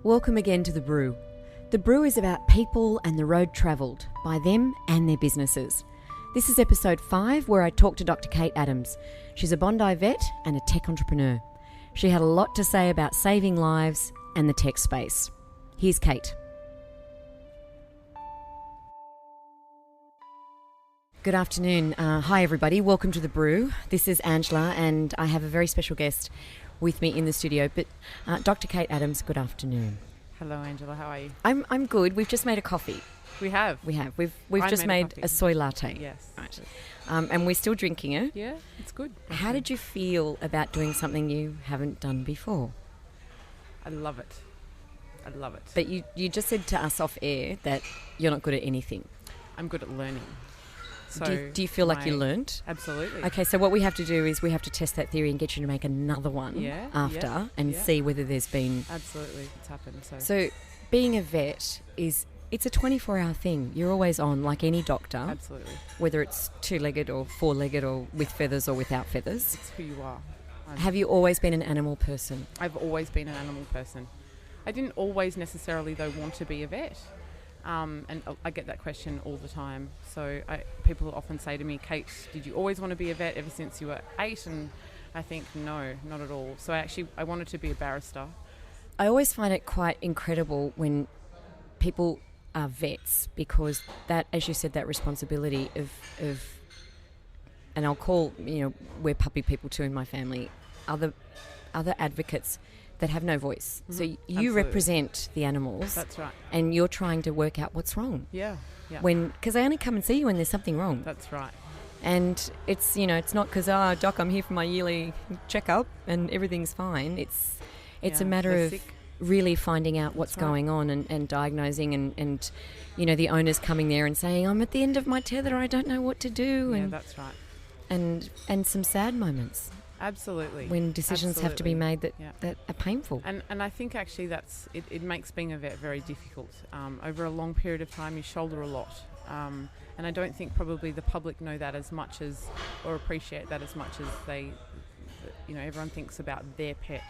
Welcome again to The Brew. The Brew is about people and the road travelled by them and their businesses. This is episode 5 where I talk to Dr. Kate Adams. She's a Bondi vet and a tech entrepreneur. She had a lot to say about saving lives and the tech space. Here's Kate. Good afternoon. Hi everybody, welcome to The Brew. This is Angela and I have a very special guest with me in the studio. But Dr. Kate Adams, good afternoon. Hello Angela, how are you? I'm good. We've just made a coffee. We have. We've just made a soy latte. Yes. Right. And we're still drinking it. Yeah, it's good. How did you feel about doing something you haven't done before? I love it. But you just said to us off air that you're not good at anything. I'm good at learning. So do you feel like you learned? Absolutely. Okay, so what we have to do is we have to test that theory and get you to make another one after and see whether there's been... Absolutely, it's happened. So being a vet it's a 24-hour thing. You're always on, like any doctor. Absolutely. Whether it's two-legged or four-legged or with feathers or without feathers. It's who you are. Have you always been an animal person? I've always been an animal person. I didn't always necessarily, though, want to be a vet. And I get that question all the time. So people often say to me, Kate, did you always want to be a vet ever since you were 8? And I think, no, not at all. So I wanted to be a barrister. I always find it quite incredible when people are vets, because that, as you said, that responsibility of and I'll call, we're puppy people too in my family, other advocates that have no voice. Mm-hmm. So you Absolutely. Represent the animals. That's right. And you're trying to work out what's wrong. Yeah. Because they only come and see you when there's something wrong. That's right. And it's, it's not because, Doc, I'm here for my yearly checkup and everything's fine. It's a matter of really finding out what's going on and diagnosing and the owners coming there and saying, I'm at the end of my tether, I don't know what to do. Yeah, and that's right. And some sad moments. Absolutely. When decisions have to be made that are painful. And I think actually it makes being a vet very difficult. Over a long period of time you shoulder a lot. And I don't think probably the public know that as much as, or appreciate that as much as they, everyone thinks about their pet.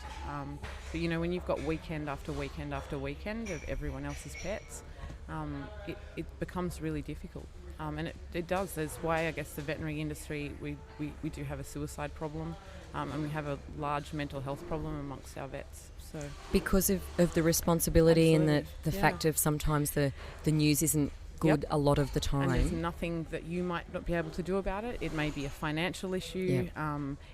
But when you've got weekend after weekend after weekend of everyone else's pets, it becomes really difficult. And it does. That's why I guess the veterinary industry, we do have a suicide problem. And we have a large mental health problem amongst our vets. So because of the responsibility. Absolutely. And the fact of sometimes the news isn't good a lot of the time. And there's nothing that you might not be able to do about it. It may be a financial issue,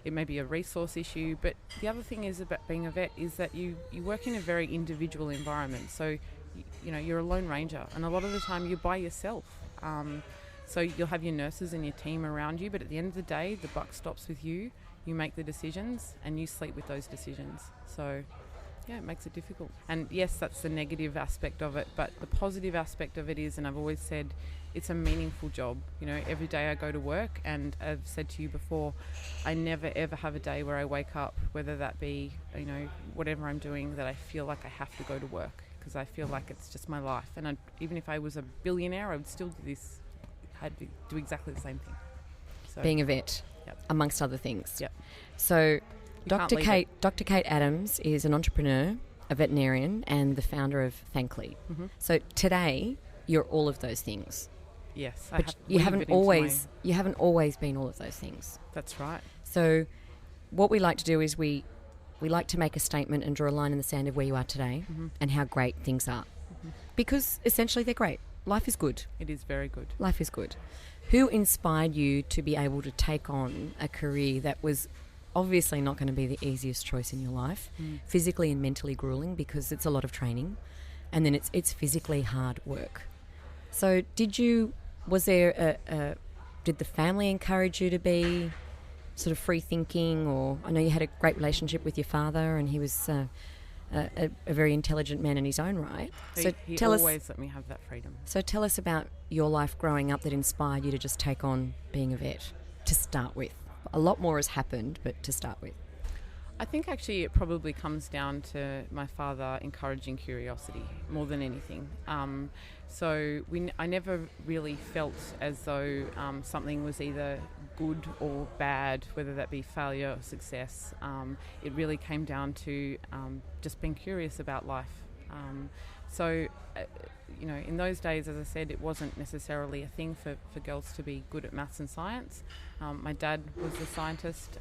it may be a resource issue, but the other thing is about being a vet is that you work in a very individual environment. So you're a lone ranger, and a lot of the time you're by yourself. So you'll have your nurses and your team around you, but at the end of the day, the buck stops with you. You make the decisions and you sleep with those decisions. So it makes it difficult. And yes, that's the negative aspect of it, but the positive aspect of it is, and I've always said, it's a meaningful job. Every day I go to work, and I've said to you before, I never ever have a day where I wake up, whether that be, whatever I'm doing, that I feel like I have to go to work, because I feel like it's just my life. And even if I was a billionaire, I would still do this. I'd do exactly the same thing. So, being a vet, amongst other things. Yep. So Dr. Kate Adams is an entrepreneur, a veterinarian, and the founder of Thankly. Mm-hmm. So today, you're all of those things. Yes, but you haven't always been all of those things. That's right. So what we like to do is we like to make a statement and draw a line in the sand of where you are today and how great things are. Mm-hmm. Because essentially they're great. Life is good. It is very good. Life is good. Who inspired you to be able to take on a career that was obviously not going to be the easiest choice in your life, physically and mentally grueling, because it's a lot of training, and then it's physically hard work. So did the family encourage you to be sort of free thinking, or I know you had a great relationship with your father and he was a very intelligent man in his own right. He always let me have that freedom. So tell us about your life growing up that inspired you to just take on being a vet to start with. A lot more has happened, but to start with. I think actually it probably comes down to my father encouraging curiosity more than anything. I never really felt as though something was either good or bad, whether that be failure or success. It really came down to just being curious about life. So, in those days, as I said, it wasn't necessarily a thing for girls to be good at maths and science. My dad was a scientist,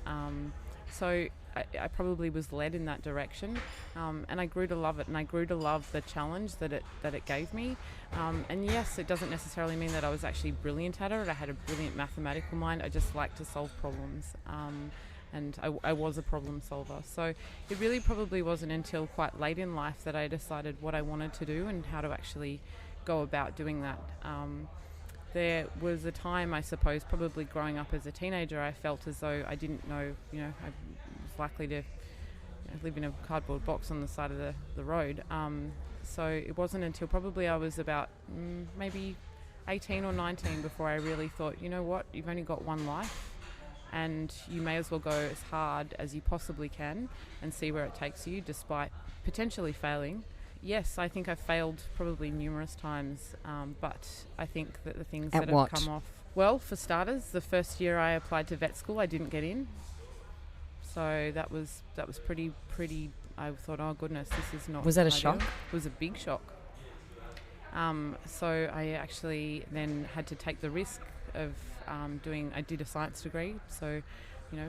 so I probably was led in that direction, and I grew to love it, and I grew to love the challenge that it gave me. And yes, it doesn't necessarily mean that I was actually brilliant at it. I had a brilliant mathematical mind. I just liked to solve problems. And I was a problem solver. So it really probably wasn't until quite late in life that I decided what I wanted to do and how to actually go about doing that. There was a time, I suppose, probably growing up as a teenager, I felt as though I didn't know, I was likely to live in a cardboard box on the side of the road. So it wasn't until probably I was about maybe 18 or 19 before I really thought, you know what, you've only got one life, and you may as well go as hard as you possibly can and see where it takes you, despite potentially failing. Yes, I think I've failed probably numerous times, but I think that the things that have come off... Well, for starters, the first year I applied to vet school, I didn't get in. So that was pretty... I thought, oh goodness, this is not... Was that a ideal. shock? It was a big shock. So I actually then had to take the risk of I did a science degree, so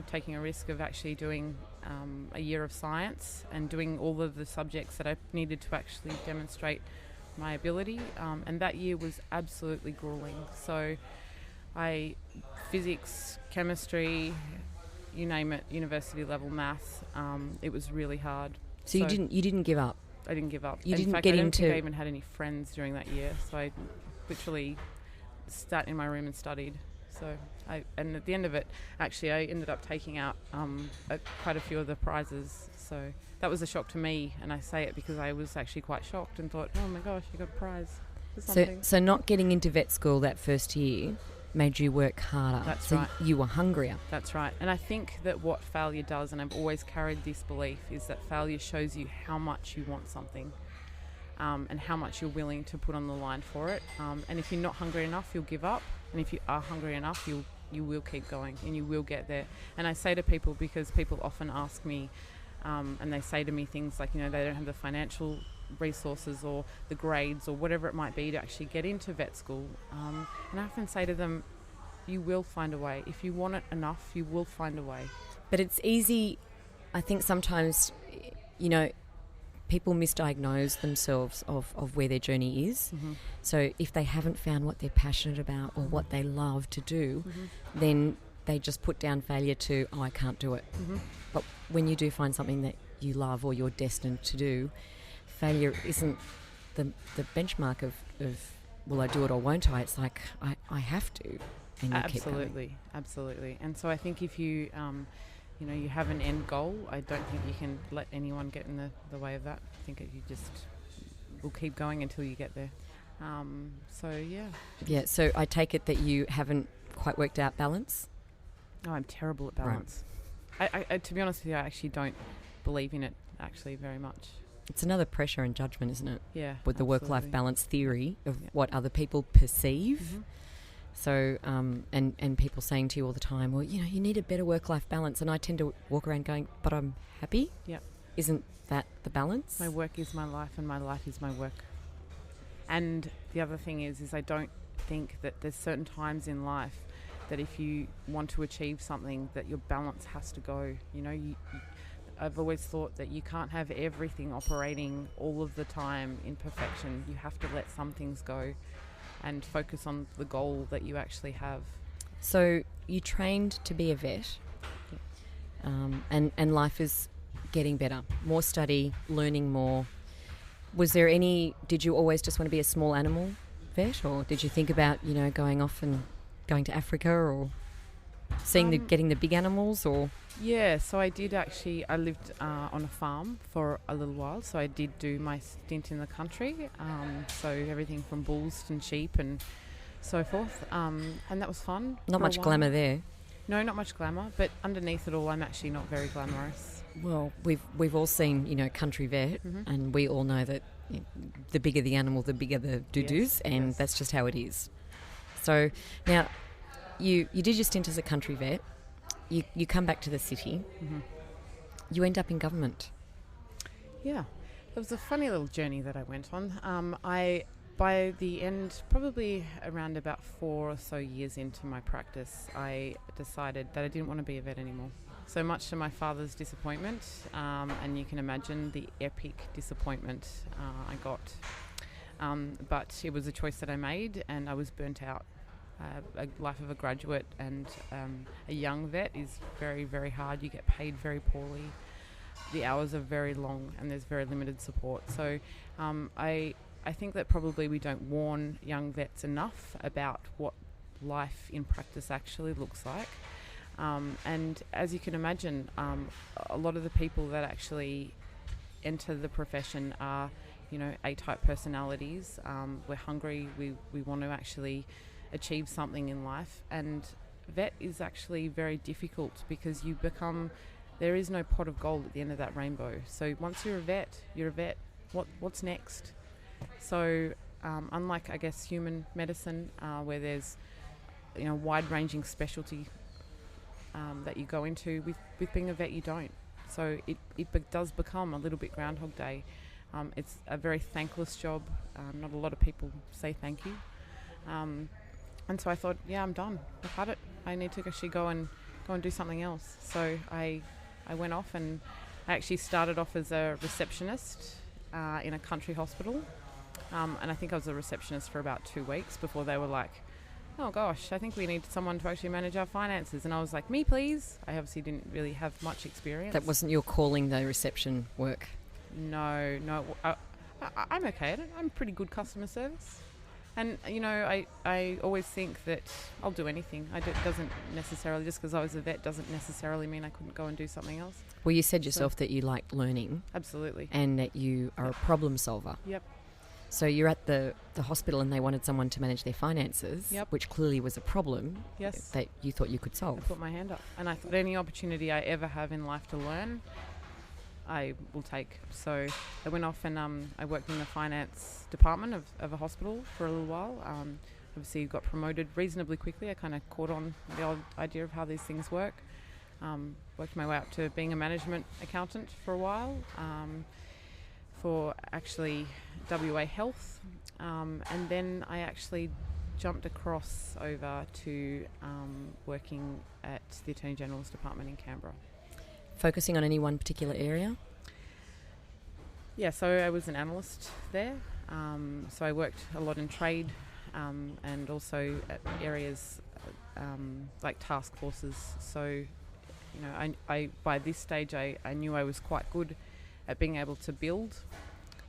taking a risk of actually doing a year of science and doing all of the subjects that I needed to actually demonstrate my ability, and that year was absolutely grueling. So physics, chemistry, you name it, university level maths, it was really hard. So you didn't give up? I didn't give up. You didn't in fact, get I don't into... think I even had any friends during that year, so I literally sat in my room and studied. So and at the end of it, actually, I ended up taking out quite a few of the prizes. So that was a shock to me, and I say it because I was actually quite shocked and thought, oh my gosh, you got a prize for something. So not getting into vet school that first year made you work harder. That's right. You were hungrier. That's right. And I think that what failure does, and I've always carried this belief, is that failure shows you how much you want something, and how much you're willing to put on the line for it. And if you're not hungry enough, you'll give up. And if you are hungry enough, you will keep going, and you will get there. And I say to people, because people often ask me, and they say to me things like, they don't have the financial resources or the grades or whatever it might be to actually get into vet school. And I often say to them, you will find a way. If you want it enough, you will find a way. But it's easy, I think sometimes, people misdiagnose themselves of where their journey is. Mm-hmm. So if they haven't found what they're passionate about or what they love to do, then they just put down failure to, oh, I can't do it. Mm-hmm. But when you do find something that you love or you're destined to do, failure isn't the benchmark of will I do it or won't I? It's like, I have to. And you keep going. Absolutely. And so I think if you... you have an end goal, I don't think you can let anyone get in the way of that. I think you just will keep going until you get there. Yeah, so I take it that you haven't quite worked out balance? No, I'm terrible at balance. Right. I to be honest with you, I actually don't believe in it actually very much. It's another pressure and judgment, isn't it? Yeah, with the work-life balance theory of Yep. what other people perceive. Mm-hmm. So, and people saying to you all the time, well, you need a better work-life balance. And I tend to walk around going, but I'm happy. Yep. Isn't that the balance? My work is my life and my life is my work. And the other thing is I don't think that there's certain times in life that if you want to achieve something that your balance has to go. I've always thought that you can't have everything operating all of the time in perfection. You have to let some things go and focus on the goal that you actually have. So you trained to be a vet, and life is getting better. More study, learning more. Did you always just want to be a small animal vet, or did you think about, going off and going to Africa or getting the big animals, or? Yeah, so I did actually, I lived on a farm for a little while, so I did do my stint in the country, so everything from bulls and sheep and so forth, and that was fun. Not much glamour there. No, not much glamour, but underneath it all, I'm actually not very glamorous. Well, we've all seen, country vet, and we all know that the bigger the animal, the bigger the doo-doos, and that's just how it is. So now, you did your stint as a country vet. You come back to the city. Mm-hmm. You end up in government. Yeah. It was a funny little journey that I went on. By the end, probably around about 4 or so years into my practice, I decided that I didn't want to be a vet anymore. So much to my father's disappointment, and you can imagine the epic disappointment I got. But it was a choice that I made, and I was burnt out. A life of a graduate and a young vet is very, very hard. You get paid very poorly. The hours are very long, and there's very limited support. So I think that probably we don't warn young vets enough about what life in practice actually looks like. And as you can imagine, a lot of the people that actually enter the profession are, A-type personalities. We're hungry. We want to actually achieve something in life. And vet is actually very difficult because there is no pot of gold at the end of that rainbow. So once you're a vet, you're a vet. What's next? So unlike, I guess, human medicine, where there's wide-ranging specialty that you go into, with being a vet you don't. So it does become a little bit Groundhog Day. It's a very thankless job. Not a lot of people say thank you. And so I thought, I'm done. I've had it. I need to actually go and do something else. So I went off, and I actually started off as a receptionist in a country hospital. And I think I was a receptionist for about 2 weeks before they were like, oh gosh, I think we need someone to actually manage our finances. And I was like, me please. I obviously didn't really have much experience. That wasn't your calling, though, reception work? No. I'm okay at it. I'm pretty good customer service. And, I always think that I'll do anything. Doesn't necessarily, just because I was a vet, doesn't necessarily mean I couldn't go and do something else. Well, you said yourself that you like learning. Absolutely. And that you are a problem solver. Yep. So you're at the hospital and they wanted someone to manage their finances, yep, which clearly was a problem that you thought you could solve. I put my hand up. And I thought any opportunity I ever have in life to learn, I will take. So I went off and I worked in the finance department of a hospital for a little while. Obviously got promoted reasonably quickly. I kind of caught on the old idea of how these things work. Worked my way up to being a management accountant for a while, for actually WA Health. And then I actually jumped across over to working at the Attorney General's department in Canberra. Focusing on any one particular area? Yeah, so I was an analyst there. So I worked a lot in trade and also at areas like task forces. So, I by this stage I knew I was quite good at being able to build.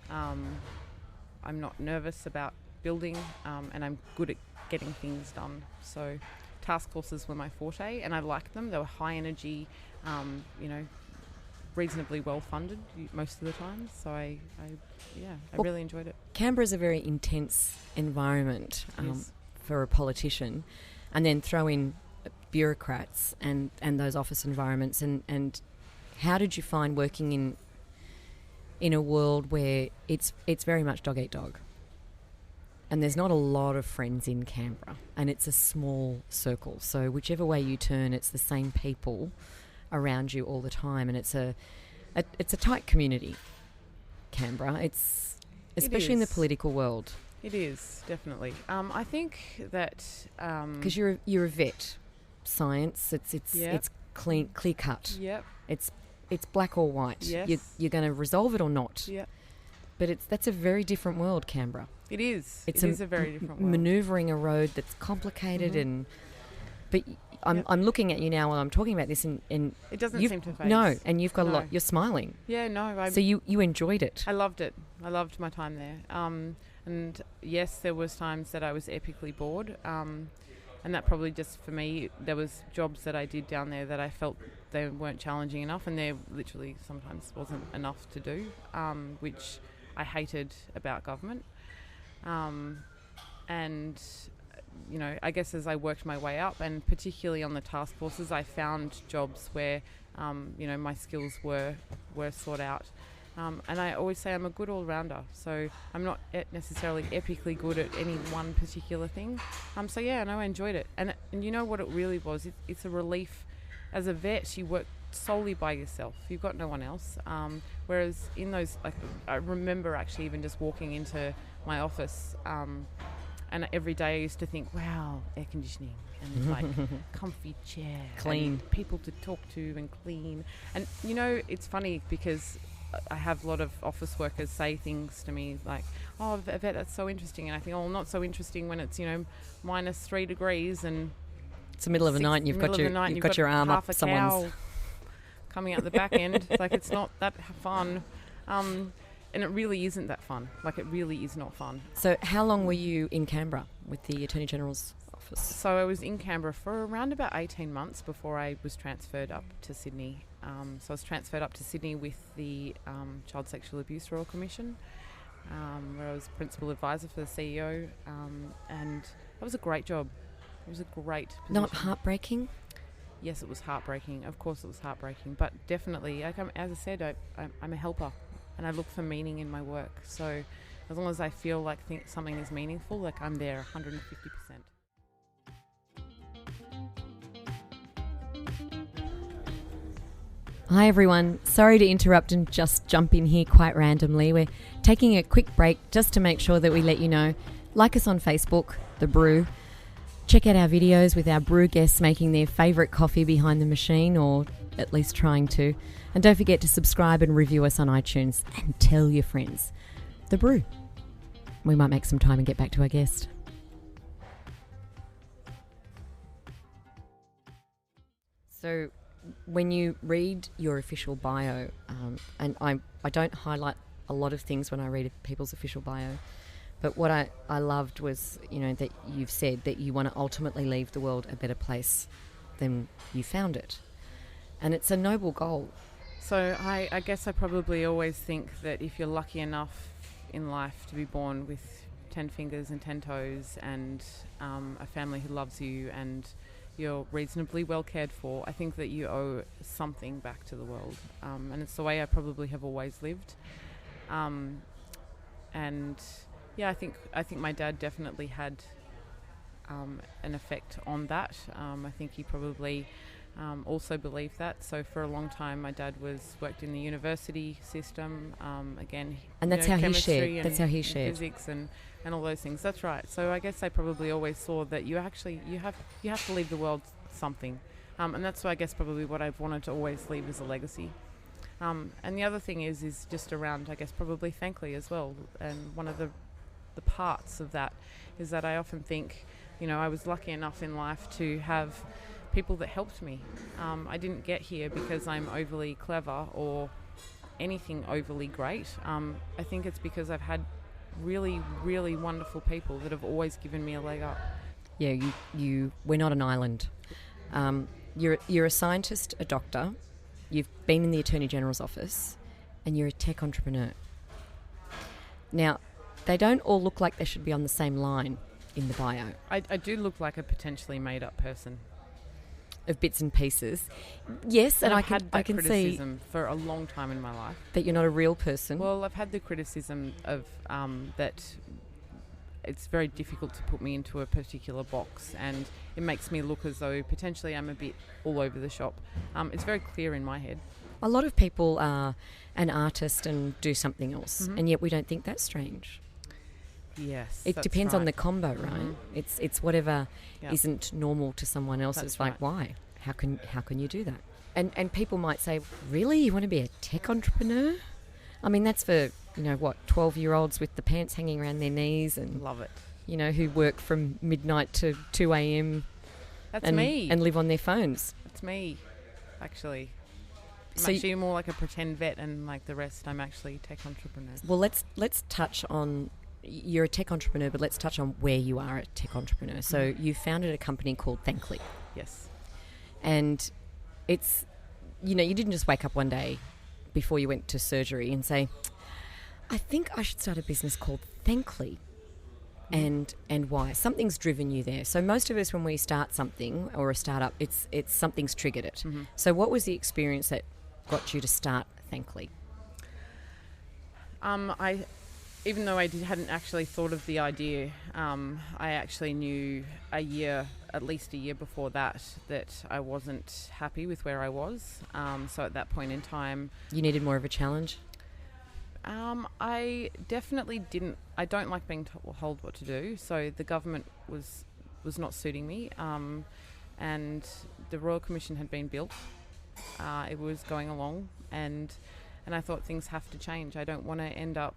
I'm not nervous about building, and I'm good at getting things done. So task forces were my forte, and I liked them. They were high energy, reasonably well funded most of the time. So I really enjoyed it. Canberra's a very intense environment for a politician, and then throw in bureaucrats and those office environments. And how did you find working in a world where it's very much dog eat dog? And there's not a lot of friends in Canberra, and it's a small circle. So whichever way you turn, it's the same people around you all the time, and it's a tight community, Canberra. It's especially in the political world. It is, definitely. I think that because you're a vet, science. It's clear cut. Yep. It's black or white. Yes. You're going to resolve it or not. Yep. But that's a very different world, Canberra. It is. It is a very different world. Manoeuvring a road that's complicated but I'm looking at you now while I'm talking about this, and it doesn't seem to phase. No, and you've got a lot. You're smiling. Yeah, no. So you enjoyed it. I loved it. I loved my time there. And yes, there was times that I was epically bored. And that probably just for me, there was jobs that I did down there that I felt they weren't challenging enough, and there literally sometimes wasn't enough to do, which I hated about government. And I guess as I worked my way up, and particularly on the task forces, I found jobs where, my skills were sought out. And I always say I'm a good all-rounder, so I'm not necessarily epically good at any one particular thing. I enjoyed it. And you know what it really was? It's a relief. As a vet, you work solely by yourself. You've got no one else. Whereas in those, like, I remember actually even just walking into my office, and every day I used to think, wow, air conditioning and like comfy chair, clean, and people to talk to and clean. And you know, it's funny because I have a lot of office workers say things to me like, oh, vet, that's so interesting. And I think, oh, not so interesting when it's, you know, -3 degrees and it's the middle of the night and you've got your arm up someone's coming out the back end. Like, it's not that fun. And it really isn't that fun. Like, it really is not fun. So how long were you in Canberra with the Attorney General's office? So I was in Canberra for around about 18 months before I was transferred up to Sydney. So I was transferred up to Sydney with the Child Sexual Abuse Royal Commission, where I was principal advisor for the CEO, and that was a great job. It was a great position. Not heartbreaking? Yes, it was heartbreaking. Of course it was heartbreaking, but definitely, like, as I said, I'm a helper. And I look for meaning in my work. So as long as I feel like something is meaningful, like, I'm there 150%. Hi everyone, sorry to interrupt and just jump in here quite randomly. We're taking a quick break just to make sure that we let you know. Like us on Facebook, The Brew. Check out our videos with our brew guests making their favourite coffee behind the machine, or at least trying to. And don't forget to subscribe and review us on iTunes and tell your friends. The Brew. We might make some time and get back to our guest. So when you read your official bio, and I don't highlight a lot of things when I read people's official bio, but what I loved was, you know, that you've said that you want to ultimately leave the world a better place than you found it. And it's a noble goal. So I guess I probably always think that if you're lucky enough in life to be born with 10 fingers and 10 toes and a family who loves you and you're reasonably well cared for, I think that you owe something back to the world. And it's the way I probably have always lived. And yeah, I think my dad definitely had an effect on that. I think he probably also believed that. So for a long time, my dad worked in the university system. Again, and that's how he shared. That's how he shared physics and all those things. That's right. So I guess I probably always saw that you have to leave the world something, and that's I guess probably what I've wanted to always leave as a legacy. And the other thing is just around, I guess, probably thankfully as well. And one of the parts of that is that I often think, you know, I was lucky enough in life to have people that helped me. I didn't get here because I'm overly clever or anything overly great. I think it's because I've had really, really wonderful people that have always given me a leg up. Yeah, we're not an island. You're a scientist, a doctor. You've been in the Attorney General's office, and you're a tech entrepreneur. Now, they don't all look like they should be on the same line in the bio. I do look like a potentially made-up person. Of bits and pieces. Yes, and I can criticism for a long time in my life. That you're not a real person. Well, I've had the criticism of that it's very difficult to put me into a particular box, and it makes me look as though potentially I'm a bit all over the shop. It's very clear in my head. A lot of people are an artist and do something else, and yet we don't think that's strange. Yes, it depends on the combo, right? Mm-hmm. It's whatever isn't normal to someone else. That's it's like, why? How can you do that? And people might say, really, you want to be a tech entrepreneur? I mean, that's for 12-year-olds with the pants hanging around their knees and love it. You know, who work from midnight to 2 a.m. That's me. And live on their phones. That's me, actually. I'm actually more like a pretend vet, and like the rest, I'm actually a tech entrepreneur. Well, let's touch on. You're a tech entrepreneur, but let's touch on where you are a tech entrepreneur. So you founded a company called Thankly. Yes. And it's, you didn't just wake up one day before you went to surgery and say, I think I should start a business called Thankly. And why? Something's driven you there. So most of us, when we start something or a startup, it's something's triggered it. Mm-hmm. So what was the experience that got you to start Thankly? even though hadn't actually thought of the idea, I actually knew at least a year before that I wasn't happy with where I was. So at that point in time... You needed more of a challenge? I definitely didn't... I don't like being told what to do, so the government was not suiting me. And the Royal Commission had been built. It was going along, and I thought things have to change. I don't want to end up...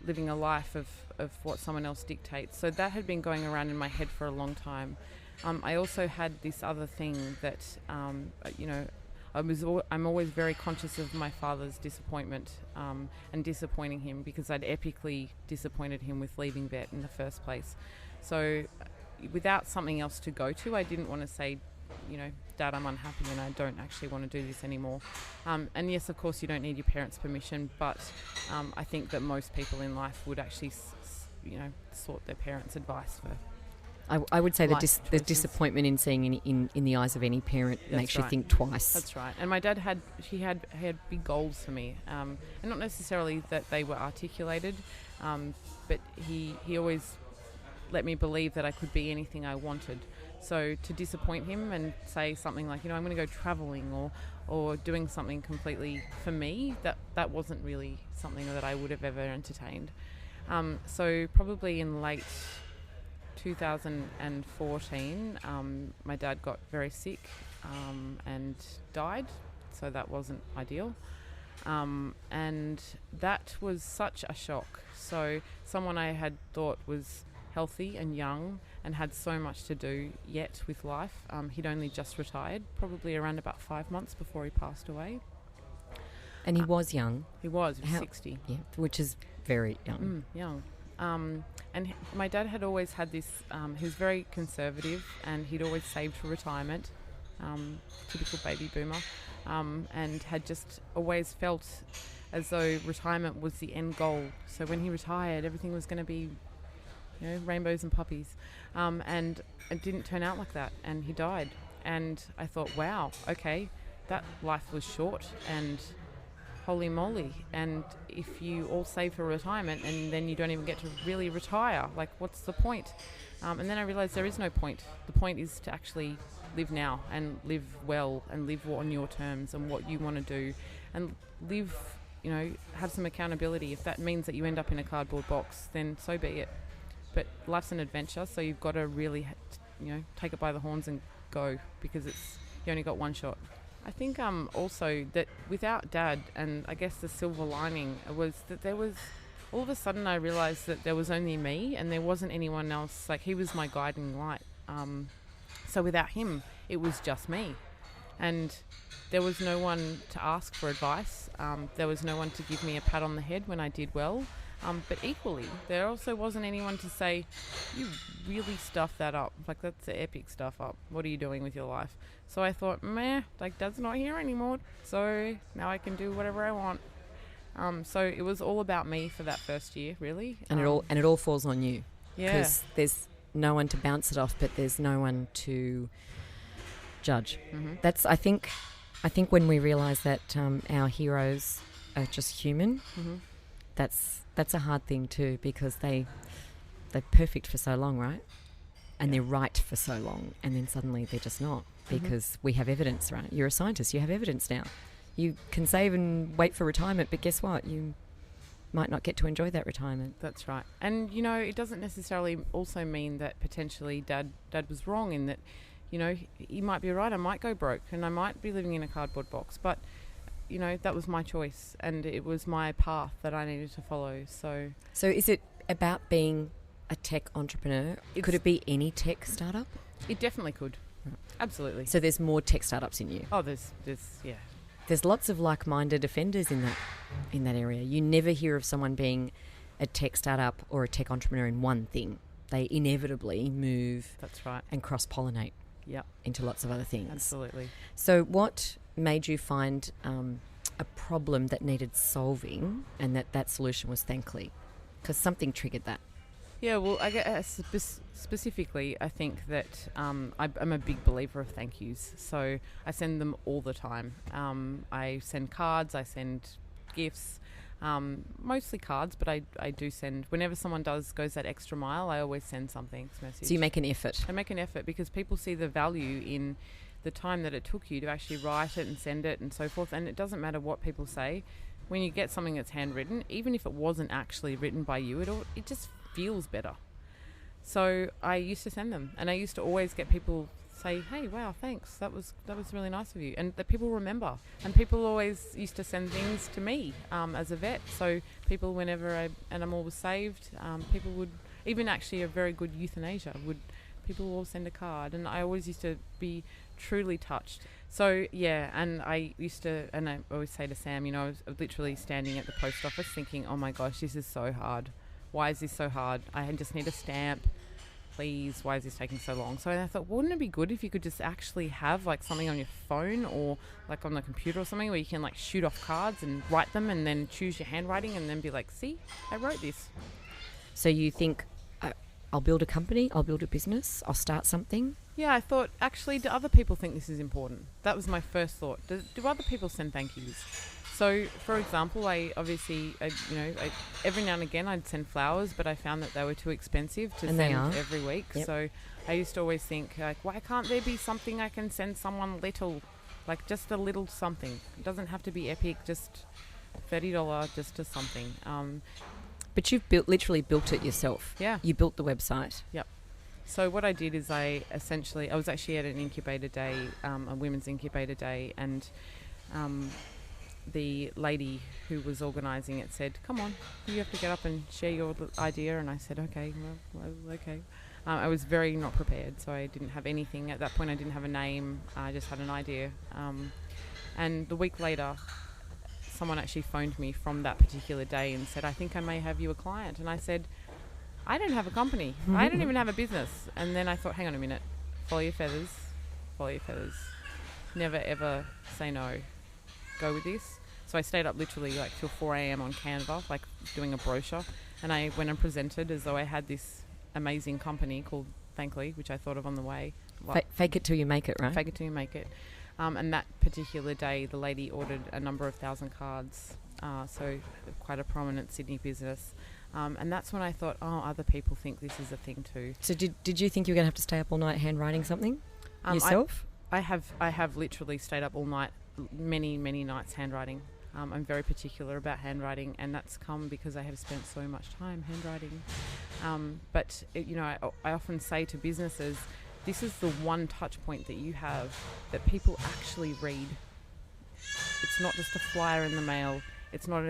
living a life of what someone else dictates. So that had been going around in my head for a long time. I also had this other thing that, I'm always very conscious of my father's disappointment and disappointing him, because I'd epically disappointed him with leaving vet in the first place. So without something else to go to, I didn't want to say, Dad, I'm unhappy and I don't actually want to do this anymore. And yes, of course, you don't need your parents' permission, but I think that most people in life would actually, sought their parents' advice for. I would say the disappointment in seeing in the eyes of any parent makes you think twice. That's right. And my dad had big goals for me, and not necessarily that they were articulated, but he always let me believe that I could be anything I wanted. So to disappoint him and say something like, I'm going to go travelling or doing something completely for me, that wasn't really something that I would have ever entertained. So probably in late 2014, my dad got very sick and died, so that wasn't ideal. And that was such a shock. So someone I had thought was healthy and young and had so much to do yet with life. He'd only just retired, probably around about 5 months before he passed away. And he was young. He was 60. Yeah, which is very young. Young. And my dad had always had this, he was very conservative and he'd always saved for retirement, typical baby boomer, and had just always felt as though retirement was the end goal. So when he retired, everything was going to be rainbows and puppies. And it didn't turn out like that, and he died. And I thought, wow, okay, that life was short, and holy moly. And if you all save for retirement and then you don't even get to really retire, like, what's the point? And then I realised there is no point. The point is to actually live now and live well and live on your terms and what you want to do, and live, have some accountability. If that means that you end up in a cardboard box, then so be it. But life's an adventure, so you've got to really, take it by the horns and go, because you only got one shot. I think also that without Dad, and I guess the silver lining was that there was, all of a sudden I realised that there was only me and there wasn't anyone else. Like, he was my guiding light. So without him, it was just me. And there was no one to ask for advice. There was no one to give me a pat on the head when I did well. But equally, there also wasn't anyone to say, you really stuffed that up. Like, that's the epic stuff up. What are you doing with your life? So I thought, Dad's not here anymore, so now I can do whatever I want. So it was all about me for that first year, really. And it all falls on you. Yeah. Because there's no one to bounce it off, but there's no one to judge. Mm-hmm. That's, I think when we realise that our heroes are just human, mm-hmm. That's a hard thing too, because they're perfect for so long, right? And they're right for so long, and then suddenly they're just not, because we have evidence, right? You're a scientist, you have evidence now. You can save and wait for retirement, but guess what? You might not get to enjoy that retirement. That's right. And, it doesn't necessarily also mean that potentially Dad was wrong in that, he might be right, I might go broke and I might be living in a cardboard box, but that was my choice and it was my path that I needed to follow. So is it about being a tech entrepreneur? Could it be any tech startup? It definitely could. Right. Absolutely. So there's more tech startups in you? Oh, there's yeah. There's lots of like-minded offenders in that area. You never hear of someone being a tech startup or a tech entrepreneur in one thing. They inevitably move. That's right. And cross-pollinate. Yep. Into lots of other things. Absolutely. So what made you find a problem that needed solving and that solution was Thankly? Because something triggered that. Yeah, well, I guess specifically, I think that I'm a big believer of thank yous. So I send them all the time. I send cards, I send gifts, Mostly cards, but I do send, whenever someone goes that extra mile, I always send something, message. So you make an effort. I make an effort because people see the value in the time that it took you to actually write it and send it and so forth. And it doesn't matter what people say. When you get something that's handwritten, even if it wasn't actually written by you, it just feels better. So I used to send them, and I used to always get people say, "Hey, wow, thanks. That was really nice of you," and that people remember. And people always used to send things to me as a vet. So people, whenever an animal was saved, people would, even actually a very good euthanasia, people will send a card, and I always used to be truly touched. So yeah, and I always say to Sam, I was literally standing at the post office thinking, oh my gosh, this is so hard. Why is this so hard? I just need a stamp. Please, why is this taking so long? So I thought, wouldn't it be good if you could just actually have like something on your phone or like on the computer or something where you can like shoot off cards and write them and then choose your handwriting and then be like, see, I wrote this. So you think, I'll build a company, I'll build a business, I'll start something? Yeah, I thought, actually, do other people think this is important? That was my first thought. Do other people send thank yous? So, for example, I every now and again I'd send flowers, but I found that they were too expensive to send every week. Yep. So I used to always think, like, why can't there be something I can send someone little, like just a little something? It doesn't have to be epic, just $30, just to something. But you've literally built it yourself. Yeah. You built the website. Yep. So what I did is I was actually at an incubator day, a women's incubator day, and the lady who was organising it said, come on, you have to get up and share your idea. And I said, okay, well, okay. I was very not prepared, so I didn't have anything. At that point, I didn't have a name. I just had an idea. And the week later, someone actually phoned me from that particular day and said, I think I may have you a client. And I said, I don't have a company. I don't even have a business. And then I thought, hang on a minute. Follow your feathers. Follow your feathers. Never, ever say no. Go with this. So I stayed up literally like till 4 a.m. on Canva, like doing a brochure. And I went and presented as though I had this amazing company called Thankly, which I thought of on the way. Fake it till you make it, right? Fake it till you make it. And that particular day, the lady ordered a number of thousand cards. So quite a prominent Sydney business. And that's when I thought, other people think this is a thing too. So did you think you were going to have to stay up all night handwriting something yourself? I have literally stayed up all night, many nights handwriting. I'm very particular about handwriting, and that's come because I have spent so much time handwriting. But I often say to businesses, this is the one touch point that you have that people actually read. It's not just a flyer in the mail. It's not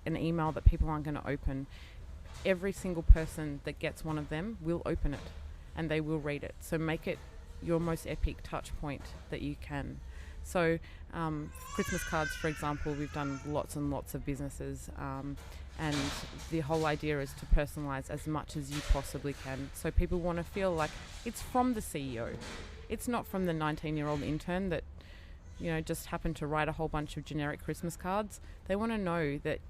an email that people aren't going to open. Every single person that gets one of them will open it and they will read it. So make it your most epic touch point that you can. So Christmas cards, for example, we've done lots and lots of businesses, and the whole idea is to personalise as much as you possibly can. So people want to feel like it's from the CEO. It's not from the 19-year-old intern that just happened to write a whole bunch of generic Christmas cards. They want to know that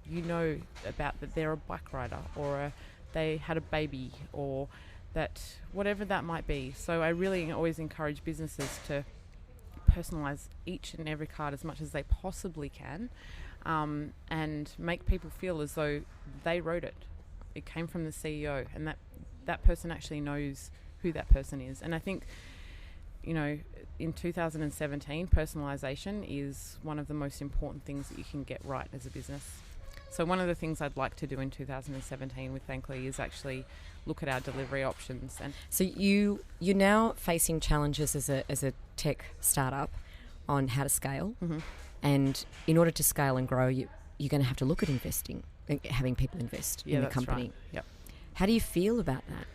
about that they're a bike rider, or they had a baby, or that whatever that might be. So I really always encourage businesses to personalise each and every card as much as they possibly can, and make people feel as though they wrote it. It came from the CEO, and that person actually knows who that person is. And I think, in 2017, personalisation is one of the most important things that you can get right as a business. So one of the things I'd like to do in 2017 with Thankly is actually look at our delivery options. And so you're now facing challenges as a tech startup on how to scale. Mm-hmm. And in order to scale and grow, you're going to have to look at investing, having people invest in the company. Right. Yep. How do you feel about that?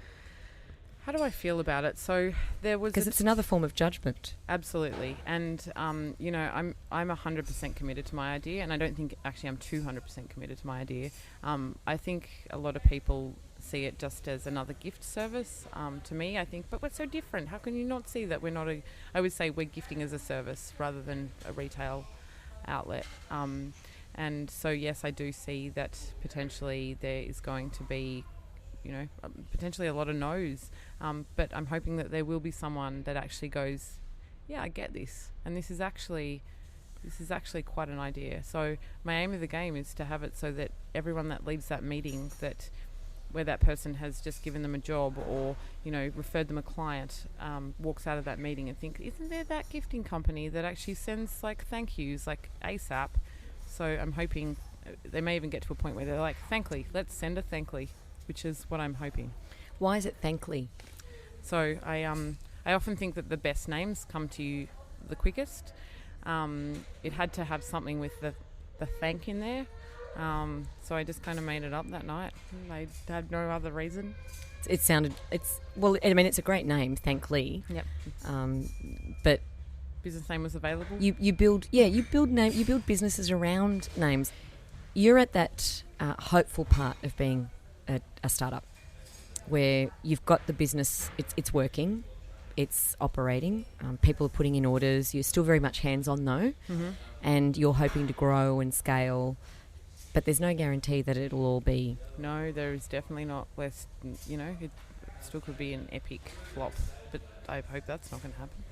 How do I feel about it? So there was... Because it's another form of judgment. Absolutely. And, I'm 100% committed to my idea, and I don't think actually I'm 200% committed to my idea. I think a lot of people see it just as another gift service. To me, I think, but we're so different. How can you not see that we're not I would say we're gifting as a service rather than a retail outlet. And so, yes, I do see that potentially there is going to be potentially a lot of no's, but I'm hoping that there will be someone that actually goes, yeah, I get this, and this is actually this is actually quite an idea. So my aim of the game is to have it so that everyone that leaves that meeting, that where that person has just given them a job or, referred them a client, walks out of that meeting and think, isn't there that gifting company that actually sends like thank yous like ASAP? So I'm hoping they may even get to a point where they're like, Thankly, let's send a Thankly, which is what I'm hoping. Why is it Thankly? So I often think that the best names come to you the quickest. It had to have something with the thank in there. So I just kind of made it up that night. I had no other reason. It's a great name, Thankly. Yep. But business name was available. You build businesses around names. You're at that hopeful part of being a startup, where you've got the business, it's working, it's operating, people are putting in orders. You're still very much hands-on though, and you're hoping to grow and scale. But there's no guarantee that it'll all be... No, there is definitely not. Less, it still could be an epic flop, but I hope that's not going to happen.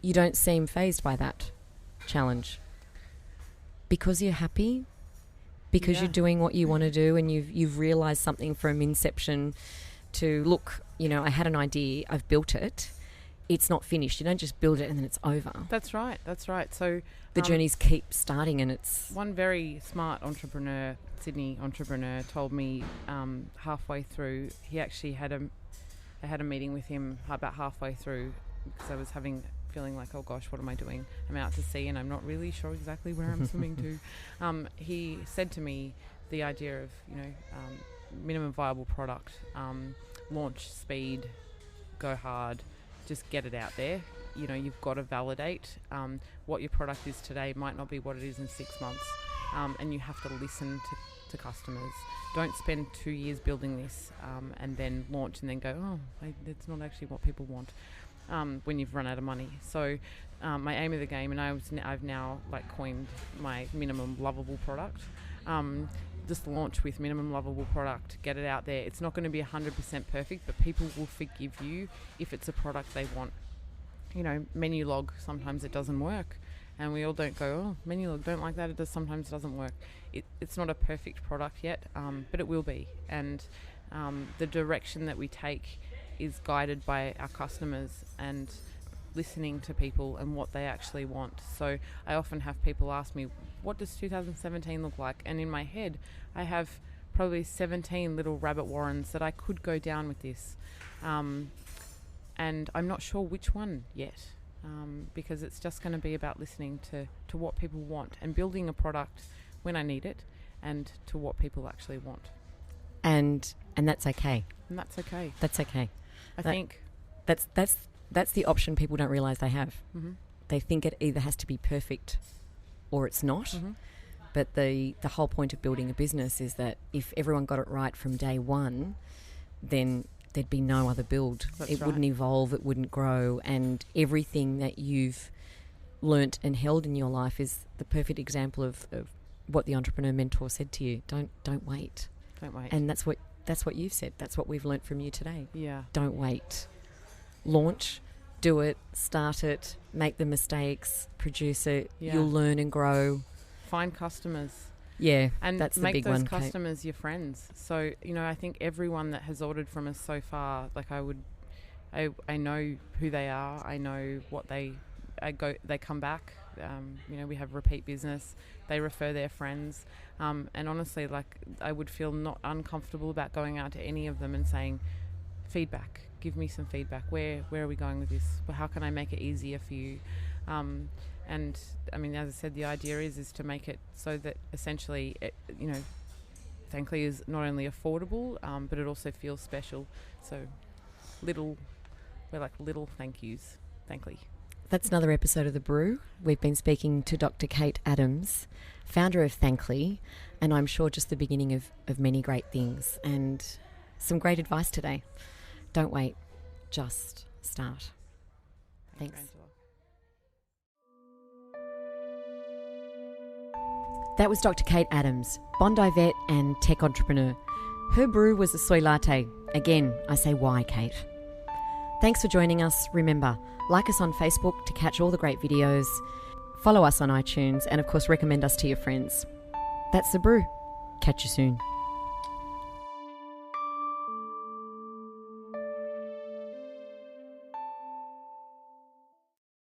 You don't seem fazed by that challenge because you're happy, because you're doing what you want to do, and you've realised something from inception to, look, I had an idea, I've built it. It's not finished. You don't just build it and then it's over. That's right. So the journeys keep starting, and it's... One very smart entrepreneur, Sydney entrepreneur, told me halfway through, he actually I had a meeting with him about halfway through because I was feeling like, oh gosh, what am I doing? I'm out to sea and I'm not really sure exactly where I'm swimming to. He said to me the idea of, minimum viable product, launch speed, go hard, just get it out there. You've got to validate what your product is today might not be what it is in 6 months, and you have to listen to customers. Don't spend 2 years building this and then launch and then go, it's not actually what people want when you've run out of money. So my aim of the game, and I've now coined my minimum lovable product. Just launch with minimum lovable product, get it out there. It's not going to be 100% perfect, but people will forgive you if it's a product they want. Menu log, sometimes it doesn't work, and we all don't go, menu log, don't like that, sometimes it doesn't work. It's not a perfect product yet, but it will be, and the direction that we take is guided by our customers and listening to people and what they actually want. So I often have people ask me, what does 2017 look like? And in my head, I have probably 17 little rabbit warrens that I could go down with this. And I'm not sure which one yet, because it's just going to be about listening to what people want and building a product when I need it and to what people actually want. And that's okay. And that's okay. That's okay. I think that's the option people don't realise they have. Mm-hmm. They think it either has to be perfect or it's not. Mm-hmm. But the whole point of building a business is that if everyone got it right from day one, then there'd be no other build. It wouldn't evolve, it wouldn't grow, and everything that you've learnt and held in your life is the perfect example of what the entrepreneur mentor said to you. Don't wait. Don't wait. And that's what you've said. That's what we've learnt from you today. Yeah. Don't wait. Launch, do it, start it, make the mistakes, produce it. Yeah. You'll learn and grow. Find customers. Yeah, and that's the big one. Make those customers your friends. So, I think everyone that has ordered from us so far, I know who they are. I know what they come back. We have repeat business. They refer their friends. And honestly, I would feel not uncomfortable about going out to any of them and saying, feedback. Give me some feedback. Where are we going with this? How can I make it easier for you? And as I said, the idea is to make it so that essentially, Thankly is not only affordable, but it also feels special. So we're like little thank yous. Thankly. That's another episode of The Brew. We've been speaking to Dr. Kate Adams, founder of Thankly, and I'm sure just the beginning of many great things and some great advice today. Don't wait, just start. Thanks. That was Dr. Kate Adams, Bondi vet and tech entrepreneur. Her brew was a soy latte. Again, I say why, Kate? Thanks for joining us. Remember, like us on Facebook to catch all the great videos, follow us on iTunes, and of course recommend us to your friends. That's The Brew. Catch you soon.